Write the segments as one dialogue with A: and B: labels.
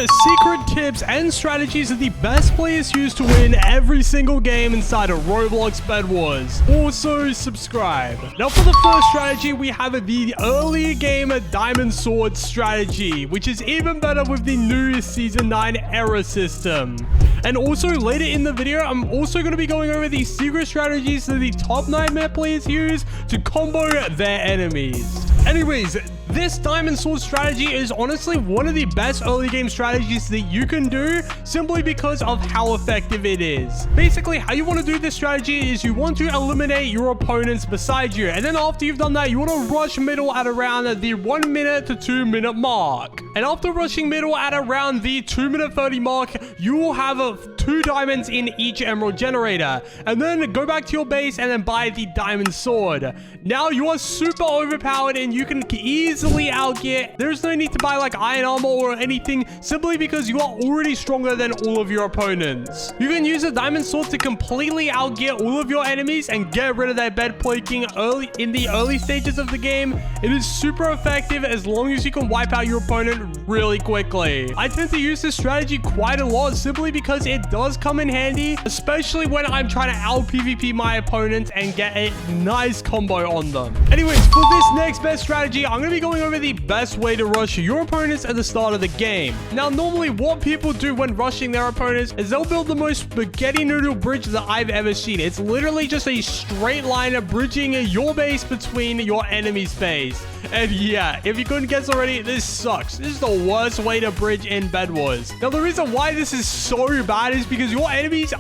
A: secret tips and strategies that the best players use to win every single game inside of Roblox Bedwars. Also, subscribe. Now, for the first strategy, we have the early game diamond sword strategy, which is even better with the new Season 9 error system. And also, later in the video, I'm also going to be going over the secret strategies that the top nightmare players use to combo their enemies. Anyways, this diamond sword strategy is honestly one of the best early game strategies that you can do simply because of how effective it is. Basically, how you want to do this strategy is you want to eliminate your opponents beside you, and then after you've done that, you want to rush middle at around the 1 minute to 2 minute mark. And after rushing middle at around the 2 minute 30 mark, you will have 2 diamonds in each emerald generator, and then go back to your base and then buy the diamond sword. Now you are super overpowered and you can easily outgear. There's no need to buy like iron armor or anything, simply because you are already stronger than all of your opponents. You can use a diamond sword to completely outgear all of your enemies and get rid of their bed plating in the early stages of the game. It is super effective as long as you can wipe out your opponent really quickly. I tend to use this strategy quite a lot simply because it does come in handy, especially when I'm trying to out PvP my opponents and get a nice combo on them. Anyways, for this next best strategy, I'm going to be going over the best way to rush your opponents at the start of the game. Now, normally what people do when rushing their opponents is they'll build the most spaghetti noodle bridge that I've ever seen. It's literally just a straight line of bridging your base between your enemy's base. And yeah, if you couldn't guess already, this sucks. This is the worst way to bridge in Bedwars. Now, the reason why this is so bad is because your enemies,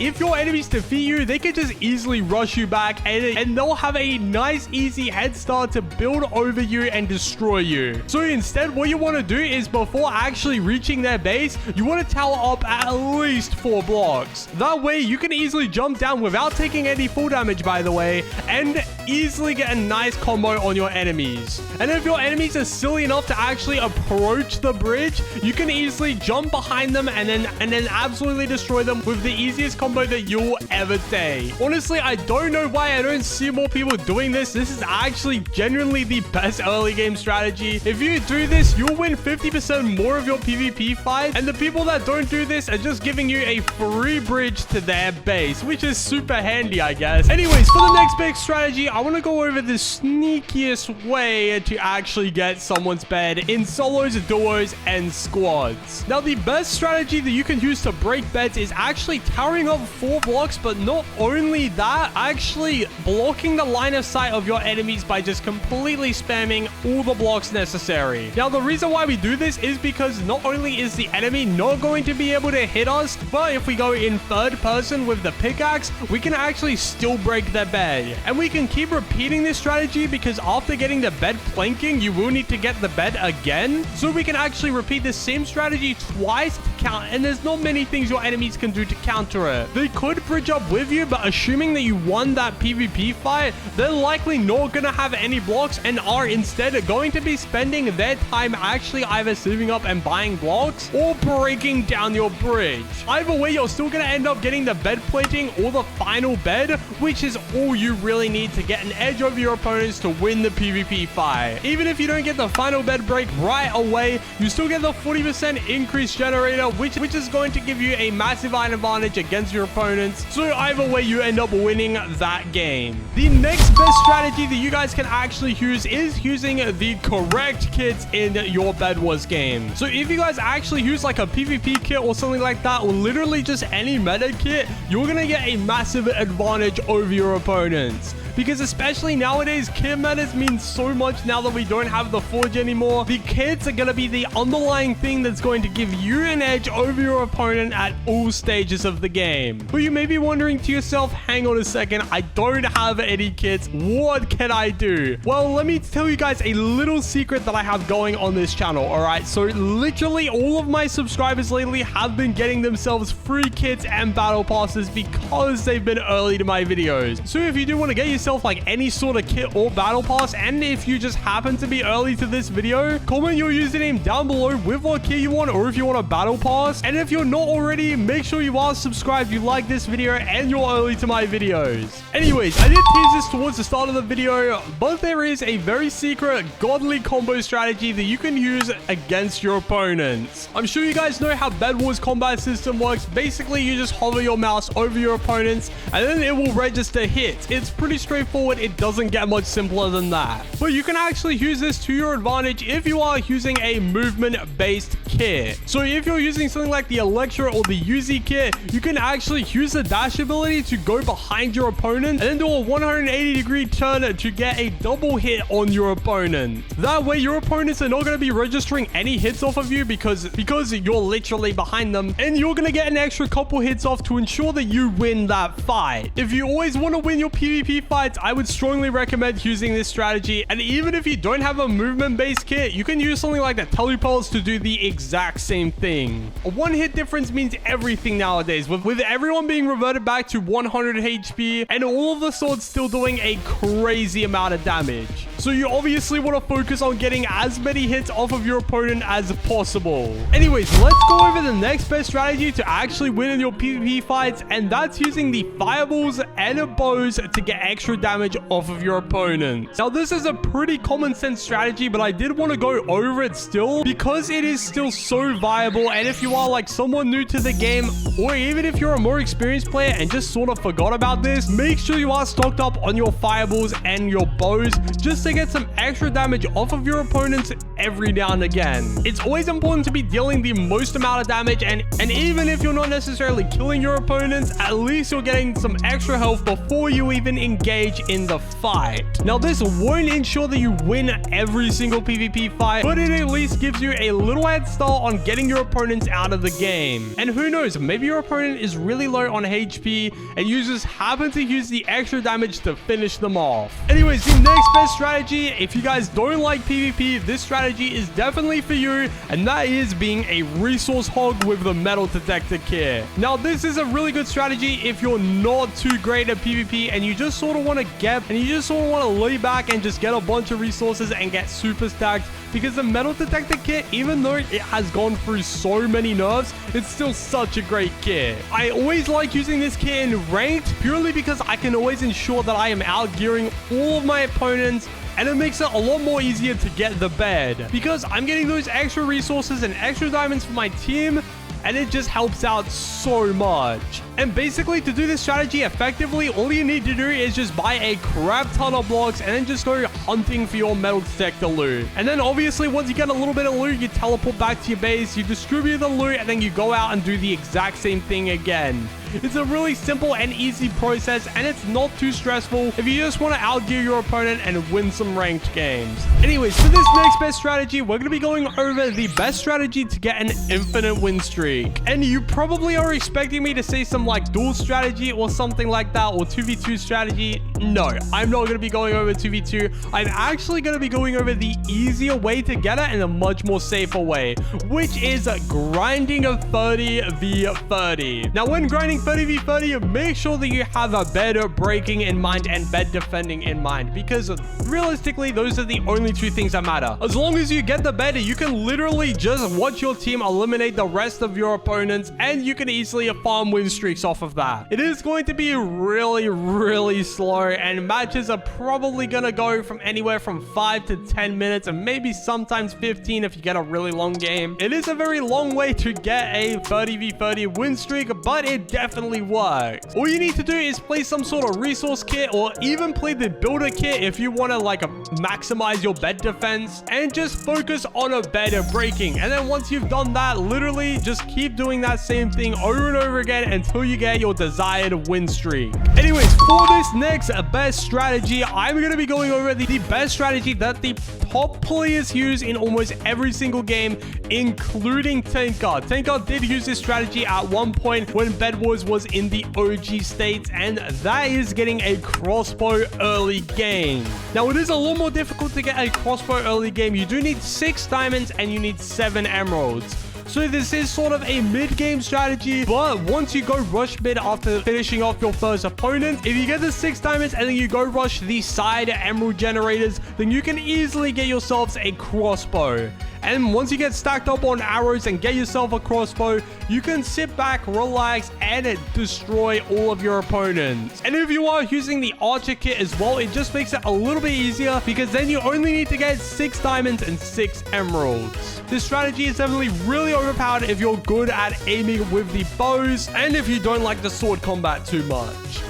A: if your enemies defeat you, they can just easily rush you back and they'll have a nice, easy head start to build over you and destroy you. So instead, what you want to do is before actually reaching their base, you want to tower up at least 4 blocks. That way, you can easily jump down without taking any full damage, by the way, and easily get a nice combo on your enemies. And if your enemies are silly enough to actually approach the bridge, you can easily jump behind them and then absolutely destroy them with the easiest combo that you'll ever see. Honestly, I don't know why I don't see more people doing this. This is actually genuinely the best early game strategy. If you do this, you'll win 50% more of your PvP fights, and the people that don't do this are just giving you a free bridge to their base, which is super handy, I guess. Anyways, for the next big strategy, I want to go over the sneakiest way to actually get someone's bed in solos, duos, and squads. Now, the best strategy that you can use to break beds is actually towering up 4 blocks, but not only that, actually blocking the line of sight of your enemies by just completely spamming all the blocks necessary. Now, the reason why we do this is because not only is the enemy not going to be able to hit us, but if we go in third person with the pickaxe, we can actually still break their bed. And we can keep repeating this strategy because after getting the bed planking, you will need to get the bed again. So we can actually repeat the same strategy twice to count, and there's not many things your enemies can do to counter it. They could bridge up with you, but assuming that you won that PvP fight, they're likely not going to have any blocks and are instead going to be spending their time actually either saving up and buying blocks or breaking down your bridge. Either way, you're still going to end up getting the bed plating or the final bed, which is all you really need to get an edge over your opponents to win the PvP fight. Even if you don't get the final bed break right away, you still get the 40% increase generator, which is going to give you a massive iron advantage against your opponents. So either way, you end up winning that game. The next best strategy that you guys can actually use is using the correct kits in your Bedwars game. So if you guys actually use like a PvP kit or something like that, or literally just any meta kit, you're gonna get a massive advantage over your opponents. Because especially nowadays, kit metas mean so much now that we don't have the forge anymore. The kits are going to be the underlying thing that's going to give you an edge over your opponent at all stages of the game. But you may be wondering to yourself, hang on a second, I don't have any kits. What can I do? Well, let me tell you guys a little secret that I have going on this channel, alright? So literally all of my subscribers lately have been getting themselves free kits and battle passes because they've been early to my videos. So if you do want to get yourself yourself like any sort of kit or battle pass, and if you just happen to be early to this video, comment your username down below with what kit you want, or if you want a battle pass. And if you're not already, make sure you are subscribed, you like this video, and you're early to my videos. Anyways, I did tease this towards the start of the video, but there is a very secret godly combo strategy that you can use against your opponents. I'm sure you guys know how Bedwars combat system works. Basically, you just hover your mouse over your opponents, and then it will register hits. It's pretty straightforward. It doesn't get much simpler than that. But you can actually use this to your advantage if you are using a movement-based kit. So if you're using something like the Electra or the Uzi kit, you can actually use the dash ability to go behind your opponent and then do a 180-degree turn to get a double hit on your opponent. That way, your opponents are not going to be registering any hits off of you because you're literally behind them, and you're going to get an extra couple hits off to ensure that you win that fight. If you always want to win your PvP fights, I would strongly recommend using this strategy. And even if you don't have a movement-based kit, you can use something like the telepulse to do the exact same thing. A one-hit difference means everything nowadays, with everyone being reverted back to 100 HP and all of the swords still doing a crazy amount of damage. So you obviously want to focus on getting as many hits off of your opponent as possible. Anyways, let's go over the next best strategy to actually win in your PvP fights, and that's using the fireballs and bows to get extra damage off of your opponent. Now, this is a pretty common sense strategy, but I did want to go over it still because it is still so viable. And if you are like someone new to the game, or even if you're a more experienced player and just sort of forgot about this, make sure you are stocked up on your fireballs and your bows just to get some extra damage off of your opponents every now and again. It's always important to be dealing the most amount of damage, and even if you're not necessarily killing your opponents, at least you're getting some extra health before you even engage in the fight. Now, this won't ensure that you win every single PvP fight, but it at least gives you a little head start on getting your opponents out of the game. And who knows, maybe your opponent is really low on HP and you just happen to use the extra damage to finish them off. Anyways, the next best strategy, if you guys don't like PvP, this strategy is definitely for you, and that is being a resource hog with the metal detector kit. Now, this is a really good strategy if you're not too great at PvP and you just sort of want to lay back and just get a bunch of resources and get super stacked, because the metal detector kit, even though it has gone through so many nerfs, it's still such a great kit. I always like using this kit in ranked purely because I can always ensure that I am outgearing all of my opponents, and it makes it a lot more easier to get the bed because I'm getting those extra resources and extra diamonds for my team, and it just helps out so much. And basically, to do this strategy effectively, all you need to do is just buy a crap ton of blocks and then just go hunting for your metal detector loot. And then obviously, once you get a little bit of loot, you teleport back to your base, you distribute the loot, and then you go out and do the exact same thing again. It's a really simple and easy process, and it's not too stressful if you just want to outgear your opponent and win some ranked games. Anyways, for this next best strategy, we're going to be going over the best strategy to get an infinite win streak. And you probably are expecting me to say some like dual strategy or something like that, or 2v2 strategy. No, I'm not going to be going over 2v2. I'm actually going to be going over the easier way to get it and a much more safer way, which is grinding a 30v30. Now, when grinding 30v30, make sure that you have a bed breaking in mind and bed defending in mind, because realistically, those are the only two things that matter. As long as you get the bed, you can literally just watch your team eliminate the rest of your opponents, and you can easily farm win streaks off of that. It is going to be really slow, and matches are probably going to go from anywhere from 5 to 10 minutes, and maybe sometimes 15 if you get a really long game. It is a very long way to get a 30v30 win streak, but it definitely works. All you need to do is play some sort of resource kit, or even play the builder kit if you want to like maximize your bed defense, and just focus on a bed breaking. And then once you've done that, literally just keep doing that same thing over and over again until you get your desired win streak. Anyways, for this next best strategy, I'm going to be going over the best strategy that the top players use in almost every single game, including Tinker. Tinker did use this strategy at one point when Bedwars was in the OG states, and that is getting a crossbow early game. Now, it is a lot more difficult to get a crossbow early game. You do need 6 diamonds and you need 7 emeralds. So this is sort of a mid-game strategy, but once you go rush mid after finishing off your first opponent, if you get the 6 diamonds and then you go rush the side emerald generators, then you can easily get yourselves a crossbow. And once you get stacked up on arrows and get yourself a crossbow, you can sit back, relax, and destroy all of your opponents. And if you are using the archer kit as well, it just makes it a little bit easier because then you only need to get 6 diamonds and 6 emeralds. This strategy is definitely really overpowered if you're good at aiming with the bows and if you don't like the sword combat too much.